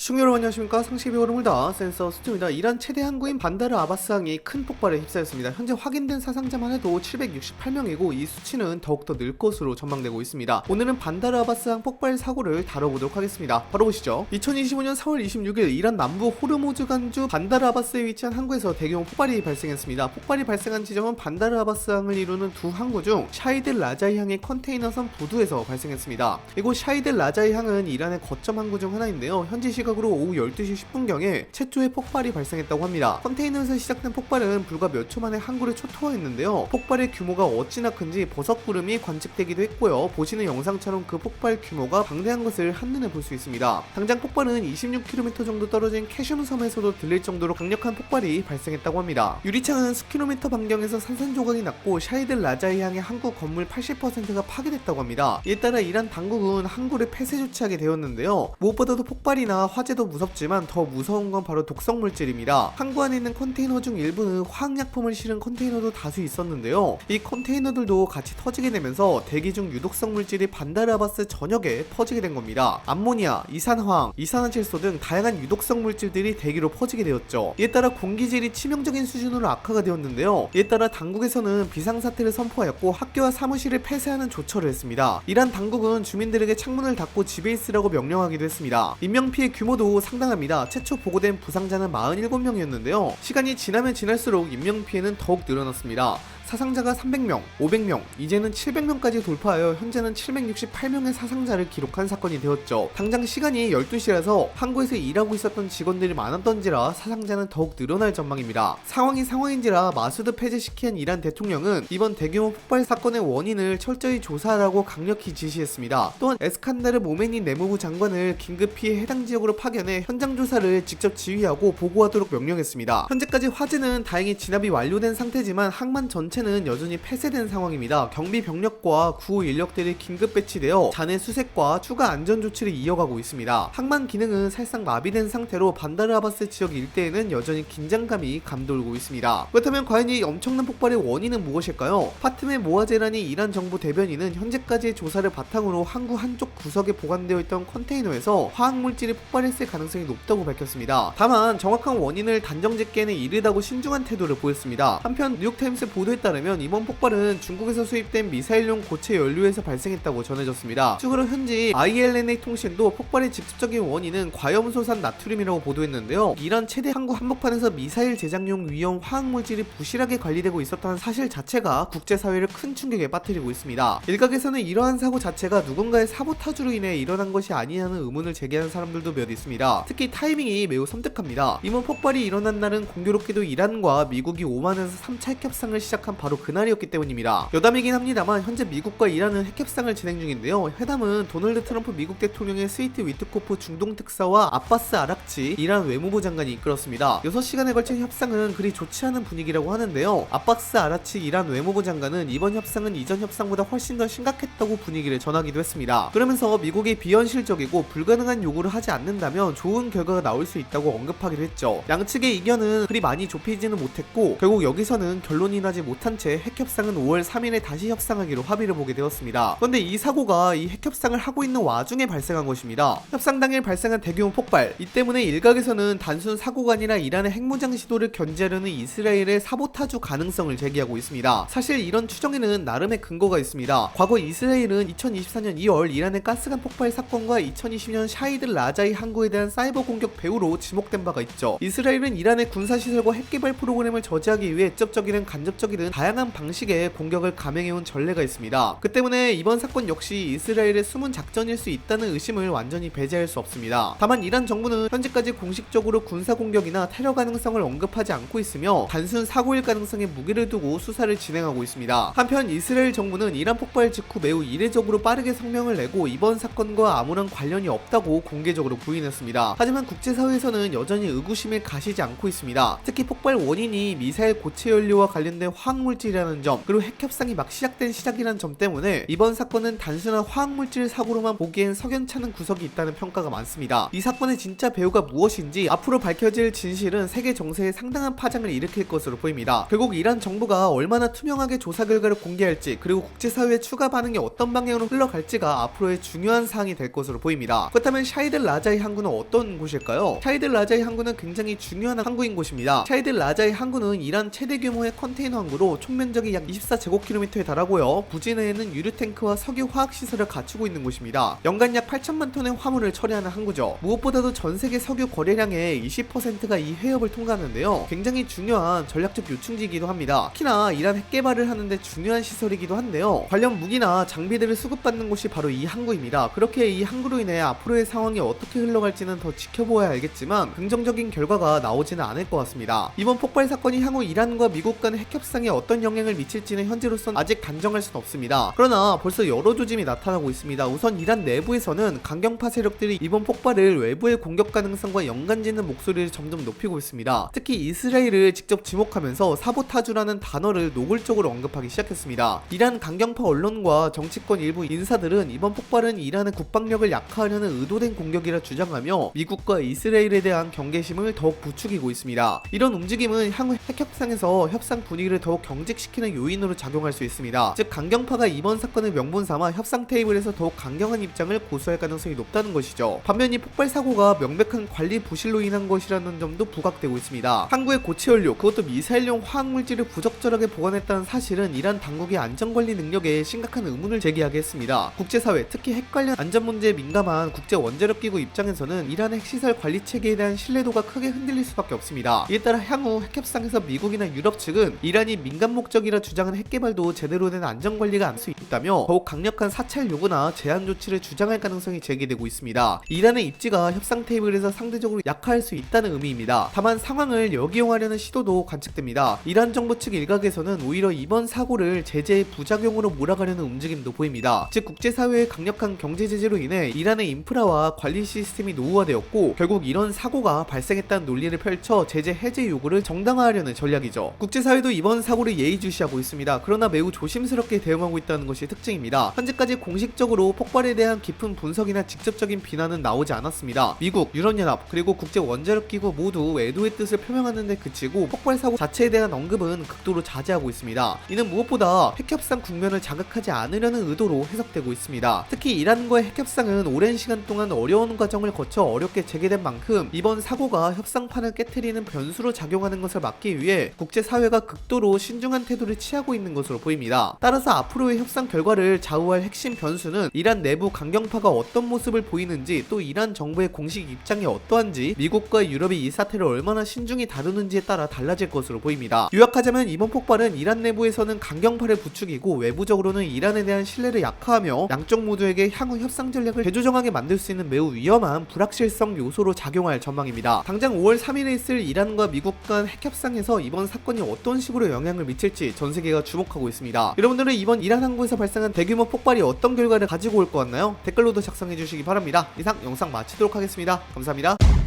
시청자 여러분 안녕하십니까. 상식의 흐름을 다 센서 수트입니다. 이란 최대 항구인 반다르 아바스항이 큰 폭발에 휩싸였습니다. 현재 확인된 사상자만 해도 768명이고 이 수치는 더욱더 늘 것으로 전망되고 있습니다. 오늘은 반다르 아바스항 폭발 사고를 다뤄보도록 하겠습니다. 바로 보시죠. 2025년 4월 26일 이란 남부 호르무즈간주 반다르 아바스에 위치한 항구에서 대규모 폭발이 발생했습니다. 폭발이 발생한 지점은 반다르 아바스항을 이루는 두 항구 중 샤이드 라자이 항의 컨테이너섬 부두에서 발생했습니다. 이곳 샤이드 라자이 항은 이란의 거점 항구 중 하나인데요. 현지 시각으로 오후 12시 10분경에 최초의 폭발이 발생했다고 합니다. 컨테이너에서 시작된 폭발은 불과 몇 초 만에 항구를 초토화했는데요. 폭발의 규모가 어찌나 큰지 버섯구름이 관측되기도 했고요. 보시는 영상처럼 그 폭발 규모가 방대한 것을 한눈에 볼 수 있습니다. 당장 폭발은 26km 정도 떨어진 캐슘 섬에서도 들릴 정도로 강력한 폭발이 발생했다고 합니다. 유리창은 수킬로미터 반경에서 산산조각이 났고 샤이드 라자이 항의 항구 건물 80%가 파괴됐다고 합니다. 이에 따라 이란 당국은 항구를 폐쇄 조치하게 되었는데요. 무엇보다도 폭발이나 화재도 무섭지만 더 무서운 건 바로 독성 물질입니다. 항구 안에 있는 컨테이너 중 일부는 화학약품을 실은 컨테이너도 다수 있었는데요. 이 컨테이너들도 같이 터지게 되면서 대기 중 유독성 물질이 반다르 아바스 전역에 퍼지게 된 겁니다. 암모니아, 이산화황, 이산화질소 등 다양한 유독성 물질들이 대기로 퍼지게 되었죠. 이에 따라 공기질이 치명적인 수준으로 악화가 되었는데요. 이에 따라 당국에서는 비상사태를 선포하였고 학교와 사무실을 폐쇄하는 조처를 했습니다. 이란 당국은 주민들에게 창문을 닫고 집에 있으라고 명령하기도 했습니다. 인명피해 규모도 상당합니다. 최초 보고된 부상자는 47명이었는데요. 시간이 지나면 지날수록 인명피해는 더욱 늘어났습니다. 사상자가 300명, 500명, 이제는 700명까지 돌파하여 현재는 768명의 사상자를 기록한 사건이 되었죠. 당장 시간이 12시라서 항구에서 일하고 있었던 직원들이 많았던지라 사상자는 더욱 늘어날 전망입니다. 상황이 상황인지라 마수드 폐지시킨 이란 대통령은 이번 대규모 폭발 사건의 원인을 철저히 조사하라고 강력히 지시했습니다. 또한 에스칸다르 모메니 내무부 장관을 긴급히 해당 지역으로 파견해 현장 조사를 직접 지휘하고 보고하도록 명령했습니다. 현재까지 화재는 다행히 진압이 완료된 상태지만 항만 전체는 여전히 폐쇄된 상황입니다. 경비 병력과 구호 인력들이 긴급 배치되어 잔해 수색과 추가 안전 조치를 이어가고 있습니다. 항만 기능은 살짝 마비된 상태로 반다르 아바스 지역 일대에는 여전히 긴장감이 감돌고 있습니다. 그렇다면 과연 이 엄청난 폭발의 원인은 무엇일까요? 파트메 모아제라니 이란 정부 대변인은 현재까지의 조사를 바탕으로 항구 한쪽 구석에 보관되어 있던 컨테이너에서 화학물질이 폭발했을 가능성이 높다고 밝혔습니다. 다만 정확한 원인을 단정짓기에는 이르다고 신중한 태도를 보였습니다. 한편 뉴욕타임스 보도에 따르면 이번 폭발은 중국에서 수입된 미사일용 고체 연료에서 발생했다고 전해졌습니다. 추가로 현지 ILNA 통신도 폭발의 직접적인 원인은 과염소산 나트륨이라고 보도했는데요. 이란 최대 항구 한복판에서 미사일 제작용 위험 화학물질이 부실하게 관리되고 있었다는 사실 자체가 국제사회를 큰 충격에 빠뜨리고 있습니다. 일각에서는 이러한 사고 자체가 누군가의 사보타주로 인해 일어난 것이 아니냐는 의문을 제기하는 사람들도 몇 있습니다. 특히 타이밍이 매우 섬뜩합니다. 이번 폭발이 일어난 날은 공교롭게도 이란과 미국이 오만에서 3차 핵협상을 시작한 바로 그날이었기 때문입니다. 여담이긴 합니다만 현재 미국과 이란은 핵협상을 진행 중인데요. 회담은 도널드 트럼프 미국 대통령의 스위트 위트코프 중동 특사와 아바스 아락치 이란 외무부 장관이 이끌었습니다. 6시간에 걸친 협상은 그리 좋지 않은 분위기라고 하는데요. 아바스 아락치 이란 외무부 장관은 이번 협상은 이전 협상보다 훨씬 더 심각했다고 분위기를 전하기도 했습니다. 그러면서 미국이 비현실적이고 불가능한 요구를 하지 않는다면 좋은 결과가 나올 수 있다고 언급하기도 했죠. 양측의 이견은 그리 많이 좁히지는 못했고 결국 여기서는 결론이 나지 못한 채 핵협상은 5월 3일에 다시 협상하기로 합의를 보게 되었습니다. 그런데 이 사고가 이 핵협상을 하고 있는 와중에 발생한 것입니다. 협상 당일 발생한 대규모 폭발, 이 때문에 일각에서는 단순 사고가 아니라 이란의 핵무장 시도를 견제하려는 이스라엘의 사보타주 가능성을 제기하고 있습니다. 사실 이런 추정에는 나름의 근거가 있습니다. 과거 이스라엘은 2024년 2월 이란의 가스관 폭발 사건과 2020년 샤이드 라자이 항구에 대한 사이버 공격 배후로 지목된 바가 있죠. 이스라엘은 이란의 군사시설과 핵개발 프로그램을 저지하기 위해 직접적이든 간접적이든 다양한 방식의 공격을 감행해온 전례가 있습니다. 그 때문에 이번 사건 역시 이스라엘의 숨은 작전일 수 있다는 의심을 완전히 배제할 수 없습니다. 다만 이란 정부는 현재까지 공식적으로 군사공격이나 테러 가능성을 언급하지 않고 있으며 단순 사고일 가능성에 무게를 두고 수사를 진행하고 있습니다. 한편 이스라엘 정부는 이란 폭발 직후 매우 이례적으로 빠르게 성명을 내고 이번 사건과 아무런 관련이 없다고 공개적으로 부인했습니다. 하지만 국제사회에서는 여전히 의구심을 가시지 않고 있습니다. 특히 폭발 원인이 미사일 고체 연료와 관련된 화학 화학물질이라는 점, 그리고 핵협상이 막 시작이라는 점 때문에 이번 사건은 단순한 화학물질 사고로만 보기엔 석연찮은 구석이 있다는 평가가 많습니다. 이 사건의 진짜 배후가 무엇인지 앞으로 밝혀질 진실은 세계 정세에 상당한 파장을 일으킬 것으로 보입니다. 결국 이란 정부가 얼마나 투명하게 조사 결과를 공개할지, 그리고 국제사회의 추가 반응이 어떤 방향으로 흘러갈지가 앞으로의 중요한 사항이 될 것으로 보입니다. 그렇다면 샤히드 라자이 항구는 어떤 곳일까요? 샤히드 라자이 항구는 굉장히 중요한 항구인 곳입니다. 샤히드 라자이 항구는 이란 최대 규모의 컨테이너 항구로 총 면적이 약 24제곱킬로미터에 달하고요. 부지 내에는 유류탱크와 석유 화학시설을 갖추고 있는 곳입니다. 연간 약 8천만 톤의 화물을 처리하는 항구죠. 무엇보다도 전세계 석유 거래량의 20%가 이 해협을 통과하는데요. 굉장히 중요한 전략적 요충지이기도 합니다. 특히나 이란 핵 개발을 하는데 중요한 시설이기도 한데요. 관련 무기나 장비들을 수급받는 곳이 바로 이 항구입니다. 그렇게 이 항구로 인해 앞으로의 상황이 어떻게 흘러갈지는 더 지켜보아야 알겠지만 긍정적인 결과가 나오지는 않을 것 같습니다. 이번 폭발 사건이 향후 이란과 미국 간의 핵협상에 어떤 영향을 미칠지는 현재로선 아직 단정할 수는 없습니다. 그러나 벌써 여러 조짐이 나타나고 있습니다. 우선 이란 내부에서는 강경파 세력들이 이번 폭발을 외부의 공격 가능성과 연관짓는 목소리를 점점 높이고 있습니다. 특히 이스라엘을 직접 지목하면서 사보타주라는 단어를 노골적으로 언급하기 시작했습니다. 이란 강경파 언론과 정치권 일부 인사들은 이번 폭발은 이란의 국방력을 약화하려는 의도된 공격이라 주장하며 미국과 이스라엘에 대한 경계심을 더욱 부추기고 있습니다. 이런 움직임은 향후 핵협상에서 협상 분위기를 더욱 경직시키는 요인으로 작용할 수 있습니다. 즉 강경파가 이번 사건을 명분 삼아 협상 테이블에서 더욱 강경한 입장을 고수할 가능성이 높다는 것이죠. 반면 이 폭발 사고가 명백한 관리 부실로 인한 것이라는 점도 부각되고 있습니다. 항구의 고체 연료, 그것도 미사일용 화학물질을 부적절하게 보관했다는 사실은 이란 당국의 안전관리 능력에 심각한 의문을 제기하게 했습니다. 국제사회, 특히 핵 관련 안전 문제에 민감한 국제원자력기구 입장에서는 이란의 핵시설 관리 체계에 대한 신뢰도가 크게 흔들릴 수밖에 없습니다. 이에 따라 향후 핵협상에서 미국이나 유럽 측은 이란이 민간 목적이라 주장한 핵개발도 제대로 된 안전관리가 안 수 있다며 더욱 강력한 사찰 요구나 제한 조치를 주장할 가능성이 제기되고 있습니다. 이란의 입지가 협상 테이블에서 상대적으로 약화할 수 있다는 의미입니다. 다만 상황을 역이용하려는 시도도 관측됩니다. 이란 정부 측 일각에서는 오히려 이번 사고를 제재의 부작용으로 몰아가려는 움직임도 보입니다. 즉 국제사회의 강력한 경제 제재로 인해 이란의 인프라와 관리 시스템이 노후화되었고 결국 이런 사고가 발생했다는 논리를 펼쳐 제재 해제 요구를 정당화하려는 전략이죠. 국제사회도 이번 사고를 예의주시하고 있습니다. 그러나 매우 조심스럽게 대응하고 있다는 것이 특징입니다. 현재까지 공식적으로 폭발에 대한 깊은 분석이나 직접적인 비난은 나오지 않았습니다. 미국, 유럽연합, 그리고 국제원자력기구 모두 애도의 뜻을 표명하는 데 그치고 폭발 사고 자체에 대한 언급은 극도로 자제하고 있습니다. 이는 무엇보다 핵협상 국면을 자극하지 않으려는 의도로 해석되고 있습니다. 특히 이란과의 핵협상은 오랜 시간 동안 어려운 과정을 거쳐 어렵게 재개된 만큼 이번 사고가 협상판을 깨트리는 변수로 작용하는 것을 막기 위해 국제사회가 극도로 신중한 태도를 취하고 있는 것으로 보입니다. 따라서 앞으로의 협상 결과를 좌우할 핵심 변수는 이란 내부 강경파가 어떤 모습을 보이는지, 또 이란 정부의 공식 입장이 어떠한지, 미국과 유럽이 이 사태를 얼마나 신중히 다루는지에 따라 달라질 것으로 보입니다. 요약하자면 이번 폭발은 이란 내부에서는 강경파를 부추기고 외부적으로는 이란에 대한 신뢰를 약화하며 양쪽 모두에게 향후 협상 전략을 재조정하게 만들 수 있는 매우 위험한 불확실성 요소로 작용할 전망입니다. 당장 5월 3일에 있을 이란과 미국 간 핵협상에서 이번 사건이 어떤 식으로 영향을 미칠지 전 세계가 주목하고 있습니다. 여러분들은 이번 이란 항구에서 발생한 대규모 폭발이 어떤 결과를 가지고 올 것 같나요? 댓글로도 작성해 주시기 바랍니다. 이상 영상 마치도록 하겠습니다. 감사합니다.